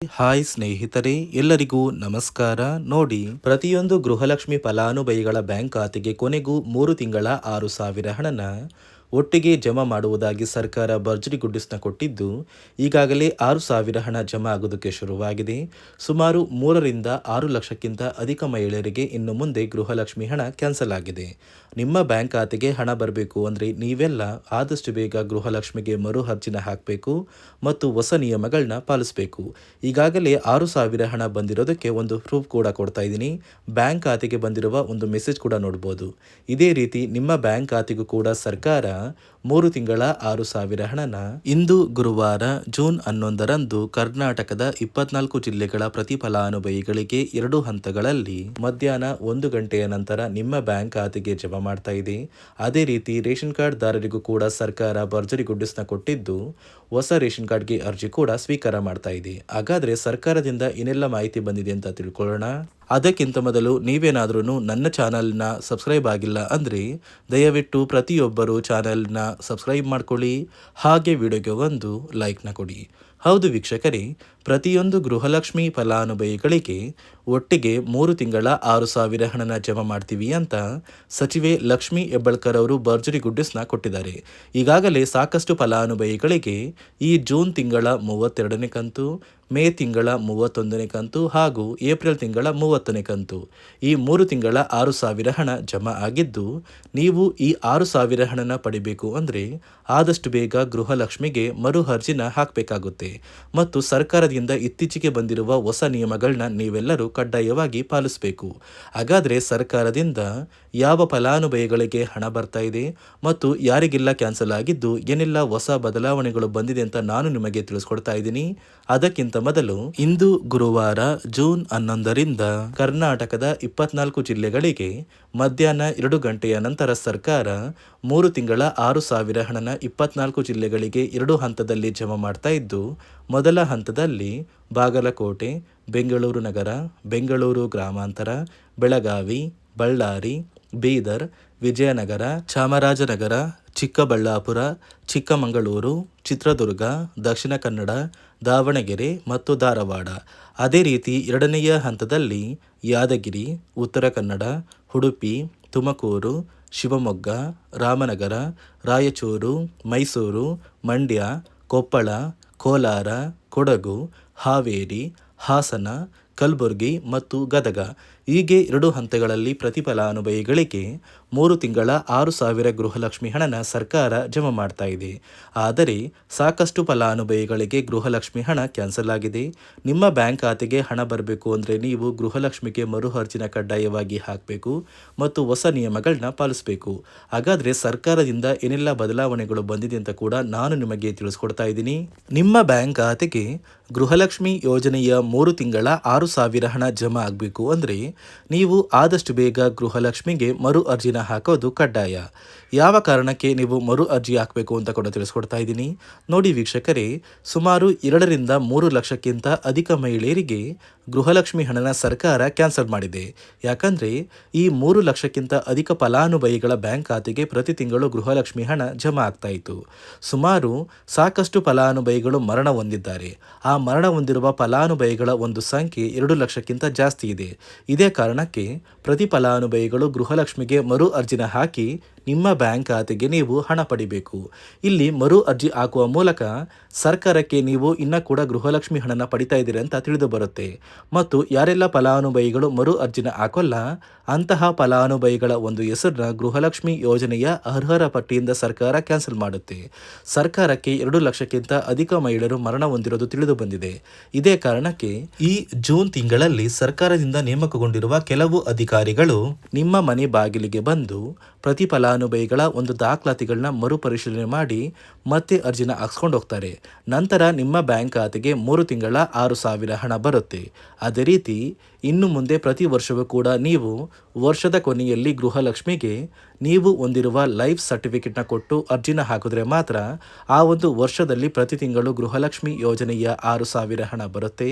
Hi ಸ್ನೇಹಿತರೆ, ಎಲ್ಲರಿಗೂ ನಮಸ್ಕಾರ. ನೋಡಿ, ಪ್ರತಿಯೊಂದು ಗೃಹಲಕ್ಷ್ಮಿ ಫಲಾನುಭವಿಗಳ ಬ್ಯಾಂಕ್ ಖಾತೆಗೆ ಕೊನೆಗೂ 3 ತಿಂಗಳ 6,000 ಹಣನ ಒಟ್ಟಿಗೆ ಜಮಾ ಮಾಡುವುದಾಗಿ ಸರ್ಕಾರ ಭರ್ಜರಿ ಗುಡ್ಡಿಸ್ನ ಕೊಟ್ಟಿದ್ದು, ಈಗಾಗಲೇ 6,000 ಹಣ ಜಮಾ ಆಗೋದಕ್ಕೆ ಶುರುವಾಗಿದೆ. ಸುಮಾರು 3 ರಿಂದ 6 ಲಕ್ಷಕ್ಕಿಂತ ಅಧಿಕ ಮಹಿಳೆಯರಿಗೆ ಇನ್ನು ಮುಂದೆ ಗೃಹಲಕ್ಷ್ಮಿ ಹಣ ಕ್ಯಾನ್ಸಲ್ ಆಗಿದೆ. ನಿಮ್ಮ ಬ್ಯಾಂಕ್ ಖಾತೆಗೆ ಹಣ ಬರಬೇಕು ಅಂದರೆ ನೀವೆಲ್ಲ ಆದಷ್ಟು ಬೇಗ ಗೃಹಲಕ್ಷ್ಮಿಗೆ ಮರು ಅರ್ಜಿನ ಹಾಕಬೇಕು ಮತ್ತು ಹೊಸ ನಿಯಮಗಳನ್ನ ಪಾಲಿಸಬೇಕು. ಈಗಾಗಲೇ 6,000 ಹಣ ಬಂದಿರೋದಕ್ಕೆ ಒಂದು ಪ್ರೂಫ್ ಕೂಡ ಕೊಡ್ತಾ ಇದ್ದೀನಿ. ಬ್ಯಾಂಕ್ ಖಾತೆಗೆ ಬಂದಿರುವ ಒಂದು ಮೆಸೇಜ್ ಕೂಡ ನೋಡ್ಬೋದು. ಇದೇ ರೀತಿ ನಿಮ್ಮ ಬ್ಯಾಂಕ್ ಖಾತೆಗೂ ಕೂಡ ಸರ್ಕಾರ 3 ತಿಂಗಳ 6,000 ಹಣನ ಇಂದು ಗುರುವಾರ ಜೂನ್ 11ರಂದು ಕರ್ನಾಟಕದ 24 ಜಿಲ್ಲೆಗಳ ಪ್ರತಿ ಫಲಾನುಭವಿಗಳಿಗೆ 2 ಹಂತಗಳಲ್ಲಿ ಮಧ್ಯಾಹ್ನ 1 ಗಂಟೆಯ ನಂತರ ನಿಮ್ಮ ಬ್ಯಾಂಕ್ ಖಾತೆಗೆ ಜಮಾ ಮಾಡ್ತಾ ಇದೆ. ಅದೇ ರೀತಿ ರೇಷನ್ ಕಾರ್ಡ್ ದಾರರಿಗೂ ಕೂಡ ಸರ್ಕಾರ ಭರ್ಜರಿ ಗುಡ್ಡಿಸ್ನ ಕೊಟ್ಟಿದ್ದು, ಹೊಸ ರೇಷನ್ ಕಾರ್ಡ್ಗೆ ಅರ್ಜಿ ಕೂಡ ಸ್ವೀಕಾರ ಮಾಡ್ತಾ ಇದೆ. ಹಾಗಾದ್ರೆ ಸರ್ಕಾರದಿಂದ ಏನೆಲ್ಲ ಮಾಹಿತಿ ಬಂದಿದೆ ಅಂತ ತಿಳ್ಕೊಳ್ಳೋಣ. ಅದಕ್ಕಿಂತ ಮೊದಲು ನೀವೇನಾದ್ರೂ ನನ್ನ ಚಾನಲ್ನ ಸಬ್ಸ್ಕ್ರೈಬ್ ಆಗಿಲ್ಲ ಅಂದರೆ ದಯವಿಟ್ಟು ಪ್ರತಿಯೊಬ್ಬರು ಚಾನಲ್ನ ಸಬ್ಸ್ಕ್ರೈಬ್ ಮಾಡ್ಕೊಳ್ಳಿ, ಹಾಗೆ ವಿಡಿಯೋಗೆ ಒಂದು ಲೈಕ್ನ ಕೊಡಿ. ಹೌದು ವೀಕ್ಷಕರೇ, ಪ್ರತಿಯೊಂದು ಗೃಹಲಕ್ಷ್ಮಿ ಫಲಾನುಭವಿಗಳಿಗೆ ಒಟ್ಟಿಗೆ 3 ತಿಂಗಳ 6,000 ಹಣನ ಜಮಾ ಮಾಡ್ತೀವಿ ಅಂತ ಸಚಿವೆ ಲಕ್ಷ್ಮಿ ಹೆಬ್ಬಾಳ್ಕರ್ ಅವರು ಭರ್ಜರಿ ಗುಡ್ಡಿಸ್ನ ಕೊಟ್ಟಿದ್ದಾರೆ. ಈಗಾಗಲೇ ಸಾಕಷ್ಟು ಫಲಾನುಭವಿಗಳಿಗೆ ಈ ಜೂನ್ ತಿಂಗಳ 32ನೇ ಕಂತು, ಮೇ ತಿಂಗಳ 31ನೇ ಕಂತು ಹಾಗೂ ಏಪ್ರಿಲ್ ತಿಂಗಳ 30ನೇ ಕಂತು, ಈ 3 ತಿಂಗಳ 6,000 ಹಣ ಜಮಾ ಆಗಿದ್ದು, ನೀವು ಈ 6,000 ಹಣನ ಪಡಿಬೇಕು ಅಂದರೆ ಆದಷ್ಟು ಬೇಗ ಗೃಹಲಕ್ಷ್ಮಿಗೆ ಮರು ಅರ್ಜಿನ ಹಾಕಬೇಕಾಗುತ್ತೆ ಮತ್ತು ಸರ್ಕಾರದಿಂದ ಇತ್ತೀಚೆಗೆ ಬಂದಿರುವ ಹೊಸ ನಿಯಮಗಳನ್ನ ನೀವೆಲ್ಲರೂ ಕಡ್ಡಾಯವಾಗಿ ಪಾಲಿಸಬೇಕು. ಹಾಗಾದರೆ ಸರ್ಕಾರದಿಂದ ಯಾವ ಫಲಾನುಭವಿಗಳಿಗೆ ಹಣ ಬರ್ತಾ ಇದೆ ಮತ್ತು ಯಾರಿಗೆಲ್ಲ ಕ್ಯಾನ್ಸಲ್ ಆಗಿದ್ದು ಏನೆಲ್ಲ ಹೊಸ ಬದಲಾವಣೆಗಳು ಬಂದಿದೆ ಅಂತ ನಾನು ನಿಮಗೆ ತಿಳಿಸ್ಕೊಡ್ತಾ ಇದ್ದೀನಿ. ಅದಕ್ಕಿಂತ ಮೊದಲು ಇಂದು ಗುರುವಾರ ಜೂನ್ 11ರಿಂದ ಕರ್ನಾಟಕದ 24 ಜಿಲ್ಲೆಗಳಿಗೆ ಮಧ್ಯಾಹ್ನ 2 ಗಂಟೆಯ ನಂತರ ಸರ್ಕಾರ 3 ತಿಂಗಳ 6,000 ಹಣನ 24 ಜಿಲ್ಲೆಗಳಿಗೆ 2 ಹಂತದಲ್ಲಿ ಜಮಾ ಮಾಡ್ತಾ ಇದ್ದು, ಮೊದಲ ಹಂತದಲ್ಲಿ ಬಾಗಲಕೋಟೆ, ಬೆಂಗಳೂರು ನಗರ, ಬೆಂಗಳೂರು ಗ್ರಾಮಾಂತರ, ಬೆಳಗಾವಿ, ಬಳ್ಳಾರಿ, ಬೀದರ್, ವಿಜಯನಗರ, ಚಾಮರಾಜನಗರ, ಚಿಕ್ಕಬಳ್ಳಾಪುರ, ಚಿಕ್ಕಮಗಳೂರು, ಚಿತ್ರದುರ್ಗ, ದಕ್ಷಿಣ ಕನ್ನಡ, ದಾವಣಗೆರೆ ಮತ್ತು ಧಾರವಾಡ. ಅದೇ ರೀತಿ ಎರಡನೆಯ ಹಂತದಲ್ಲಿ ಯಾದಗಿರಿ, ಉತ್ತರ ಕನ್ನಡ, ಉಡುಪಿ, ತುಮಕೂರು, ಶಿವಮೊಗ್ಗ, ರಾಮನಗರ, ರಾಯಚೂರು, ಮೈಸೂರು, ಮಂಡ್ಯ, ಕೊಪ್ಪಳ, ಕೋಲಾರ, ಕೊಡಗು, ಹಾವೇರಿ, ಹಾಸನ, ಕಲಬುರಗಿ ಮತ್ತು ಗದಗ, ಹೀಗೆ 2 ಹಂತಗಳಲ್ಲಿ ಪ್ರತಿ ಫಲಾನುಭವಿಗಳಿಗೆ 3 ತಿಂಗಳ 6,000 ಗೃಹಲಕ್ಷ್ಮಿ ಹಣನ ಸರ್ಕಾರ ಜಮಾ ಮಾಡ್ತಾ ಇದೆ. ಆದರೆ ಸಾಕಷ್ಟು ಫಲಾನುಭವಿಗಳಿಗೆ ಗೃಹಲಕ್ಷ್ಮಿ ಹಣ ಕ್ಯಾನ್ಸಲ್ ಆಗಿದೆ. ನಿಮ್ಮ ಬ್ಯಾಂಕ್ ಖಾತೆಗೆ ಹಣ ಬರಬೇಕು ಅಂದರೆ ನೀವು ಗೃಹಲಕ್ಷ್ಮಿಗೆ ಮರು ಅರ್ಜಿನ ಕಡ್ಡಾಯವಾಗಿ ಹಾಕಬೇಕು ಮತ್ತು ಹೊಸ ನಿಯಮಗಳನ್ನ ಪಾಲಿಸಬೇಕು. ಹಾಗಾದರೆ ಸರ್ಕಾರದಿಂದ ಏನೆಲ್ಲ ಬದಲಾವಣೆಗಳು ಬಂದಿದೆ ಅಂತ ಕೂಡ ನಾನು ನಿಮಗೆ ತಿಳಿಸ್ಕೊಡ್ತಾ ಇದ್ದೀನಿ. ನಿಮ್ಮ ಬ್ಯಾಂಕ್ ಖಾತೆಗೆ ಗೃಹಲಕ್ಷ್ಮಿ ಯೋಜನೆಯ 3 ತಿಂಗಳ 6,000 ಹಣ ಜಮಾ ಆಗಬೇಕು ಅಂದರೆ ನೀವು ಆದಷ್ಟು ಬೇಗ ಗೃಹಲಕ್ಷ್ಮಿಗೆ ಮರು ಅರ್ಜಿನ ಹಾಕೋದು ಕಡ್ಡಾಯ. ಯಾವ ಕಾರಣಕ್ಕೆ ನೀವು ಮರು ಅರ್ಜಿ ಹಾಕಬೇಕು ಅಂತ ಕೂಡ ತಿಳಿಸ್ಕೊಡ್ತಾ ಇದ್ದೀನಿ. ನೋಡಿ ವೀಕ್ಷಕರೇ, ಸುಮಾರು 2 ರಿಂದ 3 ಲಕ್ಷಕ್ಕಿಂತ ಅಧಿಕ ಮಹಿಳೆಯರಿಗೆ ಗೃಹಲಕ್ಷ್ಮಿ ಹಣನ ಸರ್ಕಾರ ಕ್ಯಾನ್ಸಲ್ ಮಾಡಿದೆ. ಯಾಕಂದರೆ ಈ 3 ಲಕ್ಷಕ್ಕಿಂತ ಅಧಿಕ ಫಲಾನುಭವಿಗಳ ಬ್ಯಾಂಕ್ ಖಾತೆಗೆ ಪ್ರತಿ ತಿಂಗಳು ಗೃಹಲಕ್ಷ್ಮಿ ಹಣ ಜಮಾ ಆಗ್ತಾ ಇತ್ತು. ಸುಮಾರು ಸಾಕಷ್ಟು ಫಲಾನುಭವಿಗಳು ಮರಣ ಹೊಂದಿದ್ದಾರೆ. ಆ ಮರಣ ಹೊಂದಿರುವ ಫಲಾನುಭವಿಗಳ ಒಂದು ಸಂಖ್ಯೆ 2 ಲಕ್ಷಕ್ಕಿಂತ ಜಾಸ್ತಿ ಇದೆ. ಇದೇ ಕಾರಣಕ್ಕೆ ಪ್ರತಿ ಫಲಾನುಭವಿಗಳು ಗೃಹಲಕ್ಷ್ಮಿಗೆ ಮರು ಅರ್ಜಿನ ಹಾಕಿ ನಿಮ್ಮ ಬ್ಯಾಂಕ್ ಖಾತೆಗೆ ನೀವು ಹಣ ಪಡಿಬೇಕು. ಇಲ್ಲಿ ಮರು ಅರ್ಜಿ ಹಾಕುವ ಮೂಲಕ ಸರ್ಕಾರಕ್ಕೆ ನೀವು ಇನ್ನೂ ಕೂಡ ಗೃಹಲಕ್ಷ್ಮಿ ಹಣನ ಪಡಿತಾ ಇದ್ದೀರಿ ಅಂತ ತಿಳಿದು ಬರುತ್ತೆ. ಮತ್ತು ಯಾರೆಲ್ಲ ಫಲಾನುಭವಿಗಳು ಮರು ಅರ್ಜಿನ ಹಾಕೋಲ್ಲ ಅಂತಹ ಫಲಾನುಭವಿಗಳ ಒಂದು ಹೆಸರನ್ನ ಗೃಹಲಕ್ಷ್ಮಿ ಯೋಜನೆಯ ಅರ್ಹರ ಪಟ್ಟಿಯಿಂದ ಸರ್ಕಾರ ಕ್ಯಾನ್ಸಲ್ ಮಾಡುತ್ತೆ. ಸರ್ಕಾರಕ್ಕೆ 2 ಲಕ್ಷಕ್ಕಿಂತ ಅಧಿಕ ಮಹಿಳೆಯರು ಮರಣ ಹೊಂದಿರೋದು ತಿಳಿದು ಬಂದಿದೆ. ಇದೇ ಕಾರಣಕ್ಕೆ ಈ ಜೂನ್ ತಿಂಗಳಲ್ಲಿ ಸರ್ಕಾರದಿಂದ ನೇಮಕಗೊಂಡಿರುವ ಕೆಲವು ಅಧಿಕಾರಿಗಳು ನಿಮ್ಮ ಮನೆ ಬಾಗಿಲಿಗೆ ಬಂದು ಪ್ರತಿ ಫಲಾನುಭವಿಗಳ ಒಂದು ದಾಖಲಾತಿಗಳನ್ನ ಮರುಪರಿಶೀಲನೆ ಮಾಡಿ ಮತ್ತೆ ಅರ್ಜಿನ ಹಾಕ್ಸ್ಕೊಂಡು ಹೋಗ್ತಾರೆ. ನಂತರ ನಿಮ್ಮ ಬ್ಯಾಂಕ್ ಖಾತೆಗೆ 3 ತಿಂಗಳ 6,000 ಹಣ ಬರುತ್ತೆ. ಅದೇ ರೀತಿ ಇನ್ನು ಮುಂದೆ ಪ್ರತಿ ವರ್ಷವೂ ಕೂಡ ನೀವು ವರ್ಷದ ಕೊನೆಯಲ್ಲಿ ಗೃಹಲಕ್ಷ್ಮಿಗೆ ನೀವು ಹೊಂದಿರುವ ಲೈಫ್ ಸರ್ಟಿಫಿಕೇಟ್ನ ಕೊಟ್ಟು ಅರ್ಜಿನ ಹಾಕಿದ್ರೆ ಮಾತ್ರ ಆ ಒಂದು ವರ್ಷದಲ್ಲಿ ಪ್ರತಿ ತಿಂಗಳು ಗೃಹಲಕ್ಷ್ಮಿ ಯೋಜನೆಯ 6,000 ಹಣ ಬರುತ್ತೆ.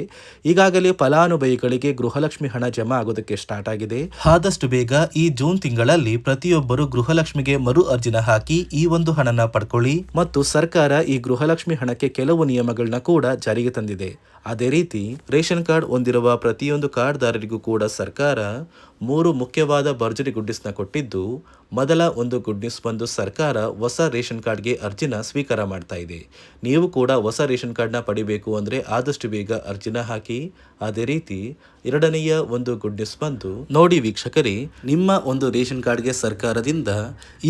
ಈಗಾಗಲೇ ಫಲಾನುಭವಿಗಳಿಗೆ ಗೃಹಲಕ್ಷ್ಮಿ ಹಣ ಜಮಾ ಆಗೋದಕ್ಕೆ ಸ್ಟಾರ್ಟ್ ಆಗಿದೆ. ಆದಷ್ಟು ಬೇಗ ಈ ಜೂನ್ ತಿಂಗಳಲ್ಲಿ ಪ್ರತಿಯೊಬ್ಬರು ಗೃಹಲಕ್ಷ್ಮಿಗೆ ಮರು ಅರ್ಜಿನ ಹಾಕಿ ಈ ಒಂದು ಹಣನ ಪಡ್ಕೊಳ್ಳಿ. ಮತ್ತು ಸರ್ಕಾರ ಈ ಗೃಹಲಕ್ಷ್ಮಿ ಹಣಕ್ಕೆ ಕೆಲವು ನಿಯಮಗಳನ್ನ ಕೂಡ ಜಾರಿಗೆ ತಂದಿದೆ. ಅದೇ ರೀತಿ ರೇಷನ್ ಕಾರ್ಡ್ ಹೊಂದಿರುವ ಪ್ರತಿಯೊಂದು ಕಾರ್ಡ್ದಾರರಿಗೂ ಕೂಡ ಸರ್ಕಾರ 3 ಮುಖ್ಯವಾದ ಭರ್ಜರಿ ಗುಡ್ಡಿಸ್ನ ಕೊಟ್ಟಿದ್ದು, ಮೊದಲ ಒಂದು ಗುಡ್ ನ್ಯೂಸ್ ಬಂದು ಸರ್ಕಾರ ಹೊಸ ರೇಷನ್ ಕಾರ್ಡ್ಗೆ ಅರ್ಜಿನ ಸ್ವೀಕಾರ ಮಾಡ್ತಾ ಇದೆ. ನೀವು ಕೂಡ ಹೊಸ ರೇಷನ್ ಕಾರ್ಡ್ನ ಪಡಿಬೇಕು ಅಂದರೆ ಆದಷ್ಟು ಬೇಗ ಅರ್ಜಿನ ಹಾಕಿ. ಅದೇ ರೀತಿ ಎರಡನೆಯ ಒಂದು ಗುಡ್ ನ್ಯೂಸ್ ಬಂದು ನೋಡಿ ವೀಕ್ಷಕರೇ, ನಿಮ್ಮ ಒಂದು ರೇಷನ್ ಕಾರ್ಡ್ಗೆ ಸರ್ಕಾರದಿಂದ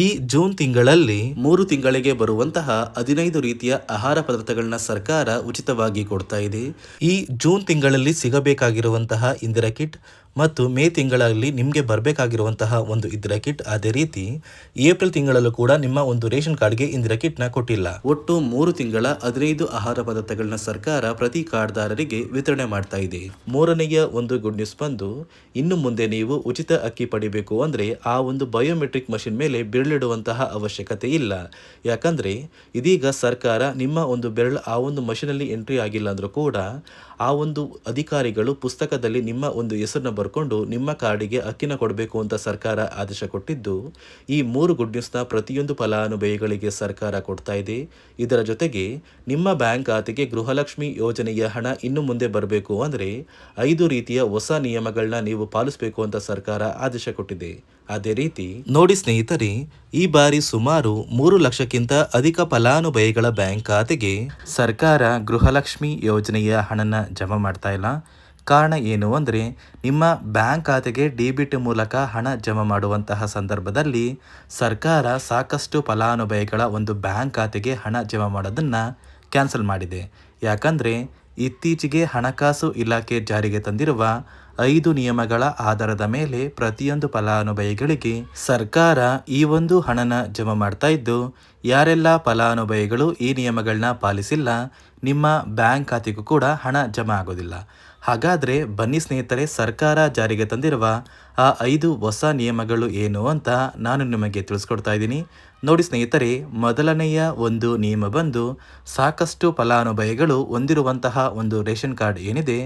ಈ ಜೂನ್ ತಿಂಗಳಲ್ಲಿ 3 ತಿಂಗಳಿಗೆ ಬರುವಂತಹ 15 ರೀತಿಯ ಆಹಾರ ಪದಾರ್ಥಗಳನ್ನ ಸರ್ಕಾರ ಉಚಿತವಾಗಿ ಕೊಡ್ತಾ ಇದೆ. ಈ ಜೂನ್ ತಿಂಗಳಲ್ಲಿ ಸಿಗಬೇಕಾಗಿರುವಂತಹ ಇಂದಿರಾ ಕಿಟ್ ಮತ್ತು ಮೇ ತಿಂಗಳಲ್ಲಿ ನಿಮಗೆ ಬರಬೇಕಾಗಿರುವಂತಹ ಒಂದು ಇಂದಿರಾ ಕಿಟ್, ಅದೇ ರೀತಿ ಏಪ್ರಿಲ್ ತಿಂಗಳಲ್ಲೂ ಕೂಡ ನಿಮ್ಮ ಒಂದು ರೇಷನ್ ಕಾರ್ಡ್ಗೆ ಇಂದಿರಾ ಕಿಟ್ನ ಕೊಟ್ಟಿಲ್ಲ. ಒಟ್ಟು 3 ತಿಂಗಳ 15 ಆಹಾರ ಪದಾರ್ಥಗಳನ್ನ ಸರ್ಕಾರ ಪ್ರತಿ ಕಾರ್ಡ್ದಾರರಿಗೆ ವಿತರಣೆ ಮಾಡ್ತಾ ಇದೆ. ಮೂರನೆಯ ಒಂದು ಗುಡ್ ನ್ಯೂಸ್ ಬಂದು, ಇನ್ನು ಮುಂದೆ ನೀವು ಉಚಿತ ಅಕ್ಕಿ ಪಡಿಬೇಕು ಅಂದರೆ ಆ ಒಂದು ಬಯೋಮೆಟ್ರಿಕ್ ಮಷಿನ್ ಮೇಲೆ ಬೆರಳಿಡುವಂತಹ ಅವಶ್ಯಕತೆ ಇಲ್ಲ. ಯಾಕಂದರೆ ಇದೀಗ ಸರ್ಕಾರ ನಿಮ್ಮ ಒಂದು ಬೆರಳು ಆ ಒಂದು ಮಷಿನಲ್ಲಿ ಎಂಟ್ರಿ ಆಗಿಲ್ಲ ಅಂದರೂ ಕೂಡ ಆ ಒಂದು ಅಧಿಕಾರಿಗಳು ಪುಸ್ತಕದಲ್ಲಿ ನಿಮ್ಮ ಒಂದು ಹೆಸರನ್ನ ಬರ್ಕೊಂಡು ನಿಮ್ಮ ಕಾರ್ಡಿಗೆ ಅಕ್ಕಿನ ಕೊಡಬೇಕು ಅಂತ ಸರ್ಕಾರ ಆದೇಶ ಕೊಟ್ಟಿದ್ದು, ಈ 3 ಗುಡ್ ನ್ಯೂಸ್ನ ಪ್ರತಿಯೊಂದು ಫಲಾನುಭವಿಗಳಿಗೆ ಸರ್ಕಾರ ಕೊಡ್ತಾ ಇದೆ. ಇದರ ಜೊತೆಗೆ ನಿಮ್ಮ ಬ್ಯಾಂಕ್ ಖಾತೆಗೆ ಗೃಹಲಕ್ಷ್ಮಿ ಯೋಜನೆಯ ಹಣ ಇನ್ನು ಮುಂದೆ ಬರಬೇಕು ಅಂದರೆ 5 ರೀತಿಯ ಹೊಸ ನಿಯಮಗಳನ್ನ ನೀವು ಪಾಲಿಸಬೇಕು ಅಂತ ಸರ್ಕಾರ ಆದೇಶ ಕೊಟ್ಟಿದೆ. ಅದೇ ರೀತಿ ನೋಡಿ ಸ್ನೇಹಿತರೆ, ಈ ಬಾರಿ ಸುಮಾರು 3 ಲಕ್ಷಕ್ಕಿಂತ ಅಧಿಕ ಫಲಾನುಭವಿಗಳ ಬ್ಯಾಂಕ್ ಖಾತೆಗೆ ಸರ್ಕಾರ ಗೃಹಲಕ್ಷ್ಮಿ ಯೋಜನೆಯ ಹಣನ ಜಮಾ ಮಾಡ್ತಾ ಇಲ್ಲ. ಕಾರಣ ಏನು ಅಂದರೆ, ನಿಮ್ಮ ಬ್ಯಾಂಕ್ ಖಾತೆಗೆ ಡೆಬಿಟ್ ಮೂಲಕ ಹಣ ಜಮಾ ಮಾಡುವಂತಹ ಸಂದರ್ಭದಲ್ಲಿ ಸರ್ಕಾರ ಸಾಕಷ್ಟು ಫಲಾನುಭವಿಗಳ ಒಂದು ಬ್ಯಾಂಕ್ ಖಾತೆಗೆ ಹಣ ಜಮಾ ಮಾಡೋದನ್ನು ಕ್ಯಾನ್ಸಲ್ ಮಾಡಿದೆ. ಯಾಕಂದರೆ ಇತ್ತೀಚೆಗೆ ಹಣಕಾಸು ಇಲಾಖೆ ಜಾರಿಗೆ ತಂದಿರುವ 5 ನಿಯಮಗಳ ಆಧಾರದ ಮೇಲೆ ಪ್ರತಿಯೊಂದು ಫಲಾನುಭವಿಗಳಿಗೆ ಸರ್ಕಾರ ಈ ಒಂದು ಹಣನ ಜಮಾ ಮಾಡ್ತಾ ಇದ್ದು, ಯಾರೆಲ್ಲ ಫಲಾನುಭವಿಗಳು ಈ ನಿಯಮಗಳನ್ನ ಪಾಲಿಸಿಲ್ಲ ನಿಮ್ಮ ಬ್ಯಾಂಕ್ ಖಾತೆಗೂ ಕೂಡ ಹಣ ಜಮಾ ಆಗೋದಿಲ್ಲ. ಹಾಗಾದರೆ ಬನ್ನಿ ಸ್ನೇಹಿತರೆ, ಸರ್ಕಾರ ಜಾರಿಗೆ ತಂದಿರುವ ಆ 5 ಹೊಸ ನಿಯಮಗಳು ಏನು ಅಂತ ನಾನು ನಿಮಗೆ ತಿಳಿಸ್ಕೊಡ್ತಾ ಇದ್ದೀನಿ. ನೋಡಿ ಸ್ನೇಹಿತರೆ, ಮೊದಲನೆಯ ಒಂದು ನಿಯಮ ಬಂದು, ಸಾಕಷ್ಟು ಫಲಾನುಭವಿಗಳು ಹೊಂದಿರುವಂತಹ ಒಂದು ರೇಷನ್ ಕಾರ್ಡ್ ಏನಿದೆ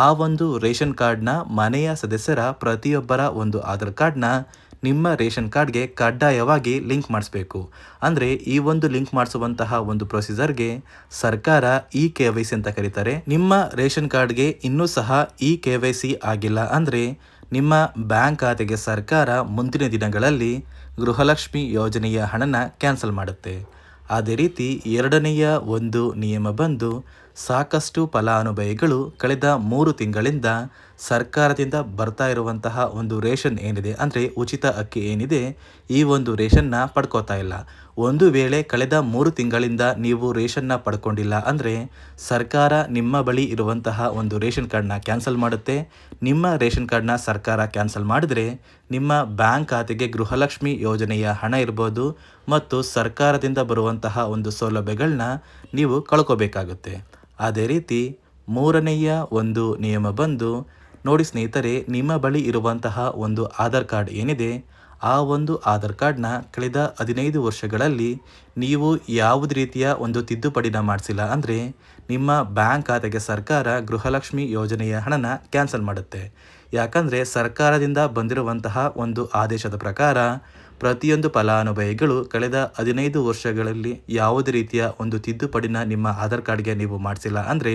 ಆ ಒಂದು ರೇಷನ್ ಕಾರ್ಡ್ನ ಮನೆಯ ಸದಸ್ಯರ ಪ್ರತಿಯೊಬ್ಬರ ಒಂದು ಆಧಾರ್ ಕಾರ್ಡ್ನ ನಿಮ್ಮ ರೇಷನ್ ಕಾರ್ಡ್ಗೆ ಕಡ್ಡಾಯವಾಗಿ ಲಿಂಕ್ ಮಾಡಿಸ್ಬೇಕು. ಅಂದರೆ ಈ ಒಂದು ಲಿಂಕ್ ಮಾಡಿಸುವಂತಹ ಒಂದು ಪ್ರೊಸೀಜರ್ಗೆ ಸರ್ಕಾರ KYC ಅಂತ ಕರೀತಾರೆ. ನಿಮ್ಮ ರೇಷನ್ ಕಾರ್ಡ್ಗೆ ಇನ್ನೂ ಸಹ KYC ಆಗಿಲ್ಲ ಅಂದರೆ ನಿಮ್ಮ ಬ್ಯಾಂಕ್ ಖಾತೆಗೆ ಸರ್ಕಾರ ಮುಂದಿನ ದಿನಗಳಲ್ಲಿ ಗೃಹಲಕ್ಷ್ಮಿ ಯೋಜನೆಯ ಹಣನ ಕ್ಯಾನ್ಸಲ್ ಮಾಡುತ್ತೆ. ಅದೇ ರೀತಿ ಎರಡನೆಯ ಒಂದು ನಿಯಮ ಬಂದು, ಸಾಕಷ್ಟು ಫಲಾನುಭವಿಗಳು ಕಳೆದ 3 ತಿಂಗಳಿಂದ ಸರ್ಕಾರದಿಂದ ಬರ್ತಾ ಇರುವಂತಹ ಒಂದು ರೇಷನ್ ಏನಿದೆ ಅಂದರೆ ಉಚಿತ ಅಕ್ಕಿ ಏನಿದೆ ಈ ಒಂದು ರೇಷನ್ನ ಪಡ್ಕೋತಾ ಇಲ್ಲ. ಒಂದು ವೇಳೆ ಕಳೆದ 3 ತಿಂಗಳಿಂದ ನೀವು ರೇಷನ್ನ ಪಡ್ಕೊಂಡಿಲ್ಲ ಅಂದರೆ ಸರ್ಕಾರ ನಿಮ್ಮ ಬಳಿ ಇರುವಂತಹ ಒಂದು ರೇಷನ್ ಕಾರ್ಡ್ನ ಕ್ಯಾನ್ಸಲ್ ಮಾಡುತ್ತೆ. ನಿಮ್ಮ ರೇಷನ್ ಕಾರ್ಡ್ನ ಸರ್ಕಾರ ಕ್ಯಾನ್ಸಲ್ ಮಾಡಿದ್ರೆ ನಿಮ್ಮ ಬ್ಯಾಂಕ್ ಖಾತೆಗೆ ಗೃಹಲಕ್ಷ್ಮಿ ಯೋಜನೆಯ ಹಣ ಇರ್ಬೋದು ಮತ್ತು ಸರ್ಕಾರದಿಂದ ಬರುವಂತಹ ಒಂದು ಸೌಲಭ್ಯಗಳನ್ನ ನೀವು ಕಳ್ಕೋಬೇಕಾಗುತ್ತೆ. ಅದೇ ರೀತಿ ಮೂರನೆಯ ಒಂದು ನಿಯಮ ಬಂದು, ನೋಡಿ ಸ್ನೇಹಿತರೆ, ನಿಮ್ಮ ಬಳಿ ಇರುವಂತಹ ಒಂದು ಆಧಾರ್ ಕಾರ್ಡ್ ಏನಿದೆ ಆ ಒಂದು ಆಧಾರ್ ಕಾರ್ಡ್ನ ಕಳೆದ 15 ವರ್ಷಗಳಲ್ಲಿ ನೀವು ಯಾವುದೇ ರೀತಿಯ ಒಂದು ತಿದ್ದುಪಡಿನ ಮಾಡಿಸಿಲ್ಲ ಅಂದರೆ ನಿಮ್ಮ ಬ್ಯಾಂಕ್ ಖಾತೆಗೆ ಸರ್ಕಾರ ಗೃಹಲಕ್ಷ್ಮಿ ಯೋಜನೆಯ ಹಣನ ಕ್ಯಾನ್ಸಲ್ ಮಾಡುತ್ತೆ. ಯಾಕಂದರೆ ಸರ್ಕಾರದಿಂದ ಬಂದಿರುವಂತಹ ಒಂದು ಆದೇಶದ ಪ್ರಕಾರ ಪ್ರತಿಯೊಂದು ಫಲಾನುಭವಿಗಳು ಕಳೆದ 15 ವರ್ಷಗಳಲ್ಲಿ ಯಾವುದೇ ರೀತಿಯ ಒಂದು ತಿದ್ದುಪಡಿನ ನಿಮ್ಮ ಆಧಾರ್ ಕಾರ್ಡ್ಗೆ ನೀವು ಮಾಡಿಸಿಲ್ಲ ಅಂದರೆ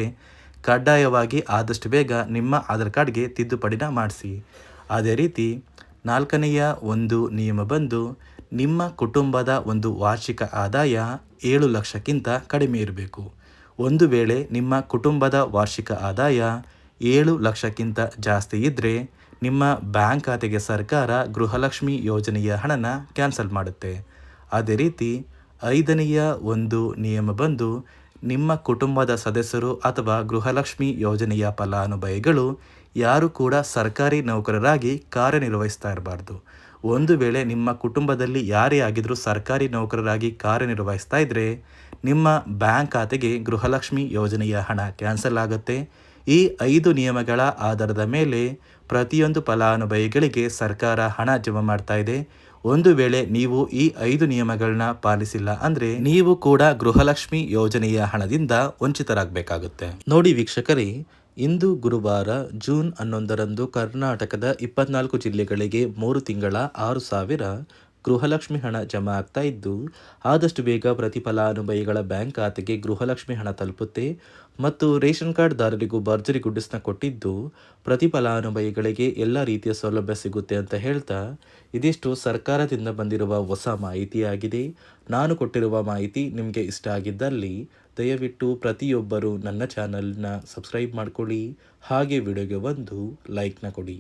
ಕಡ್ಡಾಯವಾಗಿ ಆದಷ್ಟು ಬೇಗ ನಿಮ್ಮ ಆಧಾರ್ ಕಾರ್ಡ್ಗೆ ತಿದ್ದುಪಡಿನ ಮಾಡಿಸಿ. ಅದೇ ರೀತಿ ನಾಲ್ಕನೆಯ ಒಂದು ನಿಯಮ ಬಂದು, ನಿಮ್ಮ ಕುಟುಂಬದ ಒಂದು ವಾರ್ಷಿಕ ಆದಾಯ 7 ಲಕ್ಷಕ್ಕಿಂತ ಕಡಿಮೆ ಇರಬೇಕು. ಒಂದು ವೇಳೆ ನಿಮ್ಮ ಕುಟುಂಬದ ವಾರ್ಷಿಕ ಆದಾಯ 7 ಲಕ್ಷಕ್ಕಿಂತ ಜಾಸ್ತಿ ಇದ್ದರೆ ನಿಮ್ಮ ಬ್ಯಾಂಕ್ ಖಾತೆಗೆ ಸರ್ಕಾರ ಗೃಹಲಕ್ಷ್ಮಿ ಯೋಜನೆಯ ಹಣನ ಕ್ಯಾನ್ಸಲ್ ಮಾಡುತ್ತೆ. ಅದೇ ರೀತಿ ಐದನೆಯ ಒಂದು ನಿಯಮ ಬಂದು, ನಿಮ್ಮ ಕುಟುಂಬದ ಸದಸ್ಯರು ಅಥವಾ ಗೃಹಲಕ್ಷ್ಮಿ ಯೋಜನೆಯ ಫಲಾನುಭವಿಗಳು ಯಾರು ಕೂಡ ಸರ್ಕಾರಿ ನೌಕರರಾಗಿ ಕಾರ್ಯನಿರ್ವಹಿಸ್ತಾ ಇರಬಾರ್ದು. ಒಂದು ವೇಳೆ ನಿಮ್ಮ ಕುಟುಂಬದಲ್ಲಿ ಯಾರೇ ಆಗಿದ್ರೂ ಸರ್ಕಾರಿ ನೌಕರರಾಗಿ ಕಾರ್ಯನಿರ್ವಹಿಸ್ತಾ ಇದ್ದರೆ ನಿಮ್ಮ ಬ್ಯಾಂಕ್ ಖಾತೆಗೆ ಗೃಹಲಕ್ಷ್ಮಿ ಯೋಜನೆಯ ಹಣ ಕ್ಯಾನ್ಸಲ್ ಆಗುತ್ತೆ. ಈ 5 ನಿಯಮಗಳ ಆಧಾರದ ಮೇಲೆ ಪ್ರತಿಯೊಂದು ಫಲಾನುಭವಿಗಳಿಗೆ ಸರ್ಕಾರ ಹಣ ಜಮಾ ಮಾಡ್ತಾ ಇದೆ. ಒಂದು ವೇಳೆ ನೀವು ಈ 5 ನಿಯಮಗಳನ್ನ ಪಾಲಿಸಿಲ್ಲ ಅಂದರೆ ನೀವು ಕೂಡ ಗೃಹಲಕ್ಷ್ಮಿ ಯೋಜನೆಯ ಹಣದಿಂದ ವಂಚಿತರಾಗಬೇಕಾಗುತ್ತೆ. ನೋಡಿ ವೀಕ್ಷಕರೇ, ಇಂದು ಗುರುವಾರ ಜೂನ್ 11ರಂದು ಕರ್ನಾಟಕದ 24 ಜಿಲ್ಲೆಗಳಿಗೆ 3 ತಿಂಗಳ 6,000 ಗೃಹಲಕ್ಷ್ಮಿ ಹಣ ಜಮಾ ಆಗ್ತಾ ಇದ್ದು, ಆದಷ್ಟು ಬೇಗ ಪ್ರತಿ ಫಲಾನುಭವಿಗಳ ಬ್ಯಾಂಕ್ ಖಾತೆಗೆ ಗೃಹಲಕ್ಷ್ಮಿ ಹಣ ತಲುಪುತ್ತೆ ಮತ್ತು ರೇಷನ್ ಕಾರ್ಡ್ದಾರರಿಗೂ ಭರ್ಜರಿ ಗುಡ್ಡಿಸ್ನ ಕೊಟ್ಟಿದ್ದು ಪ್ರತಿ ಫಲಾನುಭವಿಗಳಿಗೆ ಎಲ್ಲ ರೀತಿಯ ಸೌಲಭ್ಯ ಸಿಗುತ್ತೆ ಅಂತ ಹೇಳ್ತಾ, ಇದಿಷ್ಟು ಸರ್ಕಾರದಿಂದ ಬಂದಿರುವ ಹೊಸ ಮಾಹಿತಿಯಾಗಿದೆ. ನಾನು ಕೊಟ್ಟಿರುವ ಮಾಹಿತಿ ನಿಮಗೆ ಇಷ್ಟ ಆಗಿದ್ದಲ್ಲಿ ದಯವಿಟ್ಟು ಪ್ರತಿಯೊಬ್ಬರು ನನ್ನ ಚಾನಲ್ನ ಸಬ್ಸ್ಕ್ರೈಬ್ ಮಾಡ್ಕೊಳ್ಳಿ, ಹಾಗೆ ವಿಡಿಯೋಗೆ ಒಂದು ಲೈಕ್ನ ಕೊಡಿ.